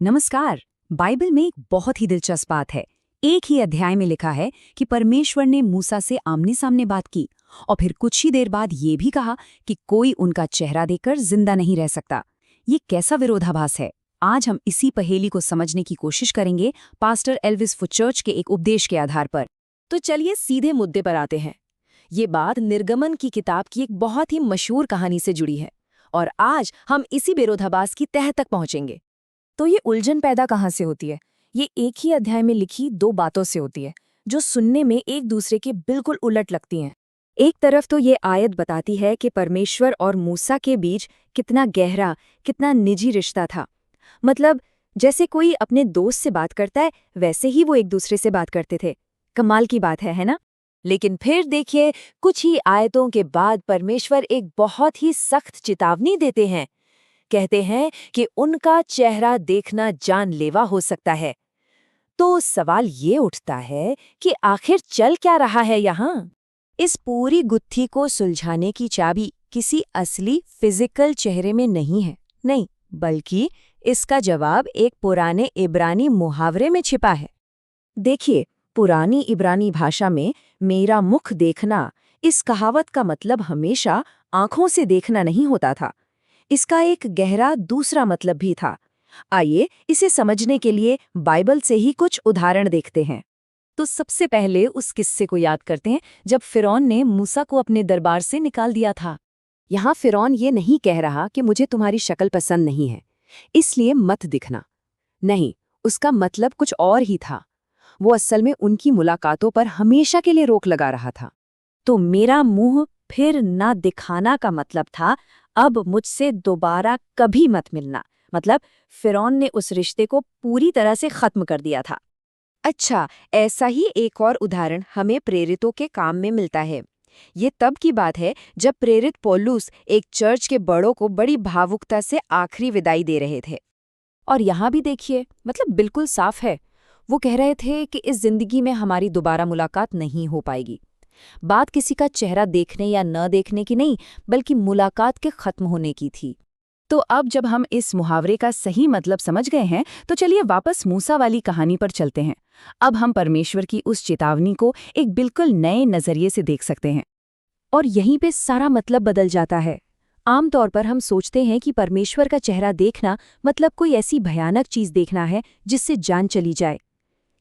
नमस्कार। बाइबल में एक बहुत ही दिलचस्प बात है। एक ही अध्याय में लिखा है कि परमेश्वर ने मूसा से आमने सामने बात की और फिर कुछ ही देर बाद ये भी कहा कि कोई उनका चेहरा देखकर जिंदा नहीं रह सकता। ये कैसा विरोधाभास है? आज हम इसी पहेली को समझने की कोशिश करेंगे पास्टर एल्विस फुचर्च के एक उपदेश के आधार पर। तो चलिए सीधे मुद्दे पर आते हैं। ये बात निर्गमन की किताब की एक बहुत ही मशहूर कहानी से जुड़ी है और आज हम इसी विरोधाभास की तह तक पहुंचेंगे। तो ये उलझन पैदा कहाँ से होती है? ये एक ही अध्याय में लिखी दो बातों से होती है, जो सुनने में एक दूसरे के बिल्कुल उलट लगती हैं। एक तरफ तो ये आयत बताती है कि परमेश्वर और मूसा के बीच कितना गहरा, कितना निजी रिश्ता था। मतलब जैसे कोई अपने दोस्त से बात करता है, वैसे ही वो एक दूसरे से बात करते थे। कमाल की बात है ना? लेकिन फिर देखिए, कुछ ही आयतों के बाद परमेश्वर एक बहुत ही सख्त चेतावनी देते हैं। कहते हैं कि उनका चेहरा देखना जानलेवा हो सकता है। तो सवाल ये उठता है कि आखिर चल क्या रहा है यहाँ? इस पूरी गुत्थी को सुलझाने की चाबी किसी असली फिजिकल चेहरे में नहीं है, नहीं, बल्कि इसका जवाब एक पुराने इब्रानी मुहावरे में छिपा है। देखिए, पुरानी इब्रानी भाषा में मेरा मुख देखना, इस कहावत का मतलब हमेशा आंखों से देखना नहीं होता था। इसका एक गहरा दूसरा मतलब भी था। आइए इसे समझने के लिए बाइबल से ही कुछ उदाहरण देखते हैं। तो सबसे पहले उस किस्से को याद करते हैं जब फिरौन ने मूसा को अपने दरबार से निकाल दिया था। यहाँ फिरौन ये नहीं कह रहा कि मुझे तुम्हारी शक्ल पसंद नहीं है, इसलिए मत दिखना। नहीं, उसका मतलब कुछ और ही था। वो असल में उनकी मुलाकातों पर हमेशा के लिए रोक लगा रहा था। तो मेरा मुंह फिर ना दिखाना का मतलब था अब मुझसे दोबारा कभी मत मिलना। मतलब फिरौन ने उस रिश्ते को पूरी तरह से खत्म कर दिया था। अच्छा, ऐसा ही एक और उदाहरण हमें प्रेरितों के काम में मिलता है। ये तब की बात है जब प्रेरित पौलुस एक चर्च के बड़ों को बड़ी भावुकता से आखिरी विदाई दे रहे थे। और यहाँ भी देखिए, मतलब बिल्कुल साफ है। वो कह रहे थे कि इस जिंदगी में हमारी दोबारा मुलाकात नहीं हो पाएगी। बात किसी का चेहरा देखने या न देखने की नहीं, बल्कि मुलाकात के खत्म होने की थी। तो अब जब हम इस मुहावरे का सही मतलब समझ गए हैं, तो चलिए वापस मूसा वाली कहानी पर चलते हैं। अब हम परमेश्वर की उस चेतावनी को एक बिल्कुल नए नजरिए से देख सकते हैं। और यहीं पे सारा मतलब बदल जाता है। आमतौर पर हम सोचते हैं कि परमेश्वर का चेहरा देखना मतलब कोई ऐसी भयानक चीज देखना है जिससे जान चली जाए।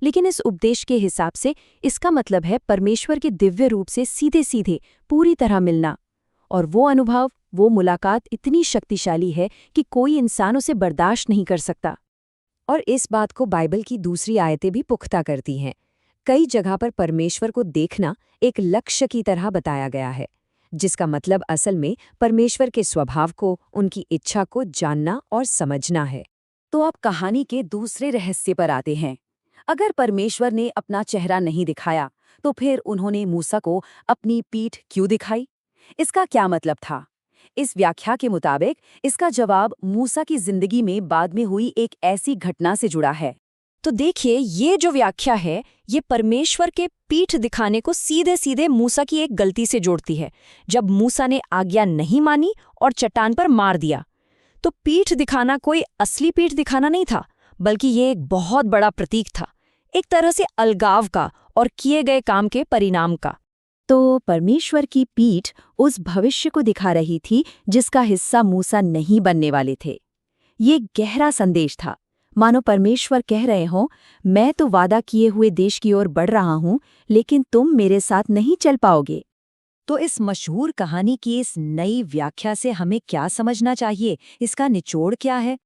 लेकिन इस उपदेश के हिसाब से इसका मतलब है परमेश्वर के दिव्य रूप से सीधे सीधे पूरी तरह मिलना। और वो अनुभव, वो मुलाकात इतनी शक्तिशाली है कि कोई इंसान उसे बर्दाश्त नहीं कर सकता। और इस बात को बाइबल की दूसरी आयतें भी पुख्ता करती हैं। कई जगह पर परमेश्वर को देखना एक लक्ष्य की तरह बताया गया है, जिसका मतलब असल में परमेश्वर के स्वभाव को, उनकी इच्छा को जानना और समझना है। तो अब कहानी के दूसरे रहस्य पर आते हैं। अगर परमेश्वर ने अपना चेहरा नहीं दिखाया, तो फिर उन्होंने मूसा को अपनी पीठ क्यों दिखाई? इसका क्या मतलब था? इस व्याख्या के मुताबिक इसका जवाब मूसा की जिंदगी में बाद में हुई एक ऐसी घटना से जुड़ा है। तो देखिए, ये जो व्याख्या है, ये परमेश्वर के पीठ दिखाने को सीधे सीधे मूसा की एक गलती से जोड़ती है, जब मूसा ने आज्ञा नहीं मानी और चट्टान पर मार दिया। तो पीठ दिखाना कोई असली पीठ दिखाना नहीं था, बल्कि ये एक बहुत बड़ा प्रतीक था, एक तरह से अलगाव का और किए गए काम के परिणाम का। तो परमेश्वर की पीठ उस भविष्य को दिखा रही थी जिसका हिस्सा मूसा नहीं बनने वाले थे। ये गहरा संदेश था, मानो परमेश्वर कह रहे हों, मैं तो वादा किए हुए देश की ओर बढ़ रहा हूं, लेकिन तुम मेरे साथ नहीं चल पाओगे। तो इस मशहूर कहानी की इस नई व्याख्या से हमें क्या समझना चाहिए? इसका निचोड़ क्या है?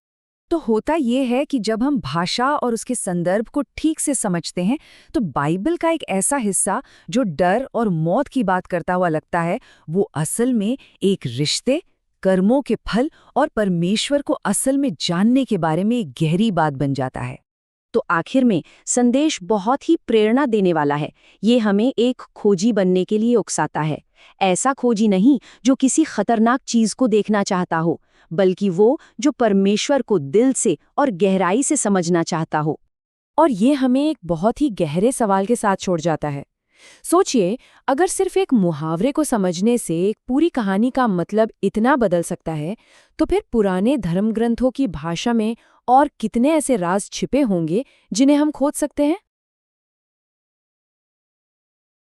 तो होता ये है कि जब हम भाषा और उसके संदर्भ को ठीक से समझते हैं, तो बाइबल का एक ऐसा हिस्सा जो डर और मौत की बात करता हुआ लगता है, वो असल में एक रिश्ते, कर्मों के फल और परमेश्वर को असल में जानने के बारे में एक गहरी बात बन जाता है। तो आखिर में संदेश बहुत ही प्रेरणा देने वाला है। ये हमें एक खोजी बनने के लिए उकसाता है। ऐसा खोजी नहीं जो किसी खतरनाक चीज को देखना चाहता हो, बल्कि वो जो परमेश्वर को दिल से और गहराई से समझना चाहता हो। और ये हमें एक बहुत ही गहरे सवाल के साथ छोड़ जाता है सोचिए, अगर सिर्फ एक मुहावरे को समझने से एक पूरी कहानी का मतलब इतना बदल सकता है, तो फिर पुराने धर्म ग्रंथों की भाषा में और कितने ऐसे राज छिपे होंगे जिन्हें हम खोज सकते हैं।